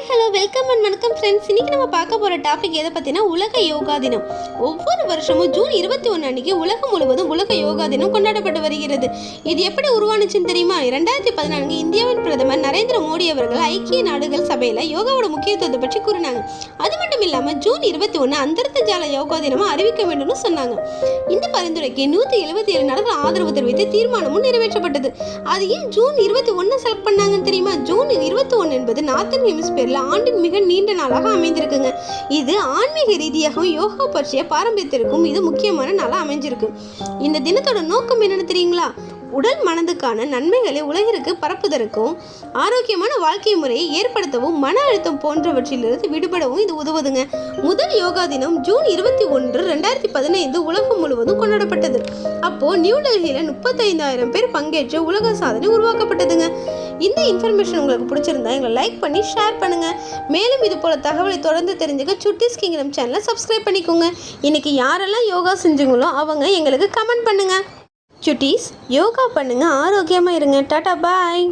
Hello welcome and வணக்கம் friends. இன்றைக்கி நம்ம பார்க்க போகிற டாபிக் எதை பற்றினா உலக யோகா தினம். ஒவ்வொரு வருஷமும் ஜூன் 21 அன்றைக்கி உலகம் முழுவதும் உலக யோகா தினம் கொண்டாடப்பட்டு வருகிறது. இது எப்படி உருவானுச்சுன்னு தெரியுமா? 2014 இந்தியாவின் பிரதமர் நரேந்திர மோடி அவர்கள் ஐக்கிய நாடுகள் சபையில் யோகாவோட முக்கியத்துவத்தை பற்றி கூறினாங்க. அது மட்டும் இல்லாமல் ஜூன் 21 அந்தர்ஜால யோகா தினமாக அறிவிக்க வேண்டும்னு சொன்னாங்க. இந்த பரிந்துரைக்கு 177 நாடுகள் ஆதரவு தெரிவித்து தீர்மானமும் நிறைவேற்றப்பட்டது. அது ஏன் ஜூன் 21 செலக்ட் பண்ணாங்கன்னு தெரியுமா? ஜூன் 21 என்பது நார்த்தன் ஹெமிஸ்பியரில் ஆண்டின் மிக நீண்ட நாளாக அமைந்திருக்குங்க. இது ஆன்மீக ரீதியாகவும் யோகா பற்றிய பாரம்பரியத்திற்கும் இது முக்கியமான நாளாக அமைஞ்சிருக்கு. இந்த தினத்தோட நோக்கம் என்னன்னு தெரியுங்களா? உடல் மனதுக்கான நன்மைகளை உலகிற்கு பரப்புவதற்கும் ஆரோக்கியமான வாழ்க்கை முறையை ஏற்படுத்தவும் மன அழுத்தம் போன்றவற்றிலிருந்து விடுபடவும் இது உதவுதுங்க. முதல் யோகா தினம் ஜூன் 21, 2015 உலகம் முழுவதும் கொண்டாடப்பட்டது. அப்போ நியூ டெல்லியில் 35,000 பேர் பங்கேற்று உலக சாதனை உருவாக்கப்பட்டதுங்க. இந்த இன்ஃபர்மேஷன் உங்களுக்கு பிடிச்சிருந்தா எங்களை லைக் பண்ணி ஷேர் பண்ணுங்க. மேலும் இது போல தகவலை தொடர்ந்து தெரிஞ்சுக்க சுட்டிஸ் கிங்டம் சேனலை சப்ஸ்கிரைப் பண்ணிக்கோங்க. இன்னைக்கு யாரெல்லாம் யோகா செஞ்சுங்களோ அவங்க எங்களுக்கு கமெண்ட் பண்ணுங்க. சுட்டீஸ் யோகா பண்ணுங்க, ஆரோக்கியமாக இருங்க. டாடா பாய்.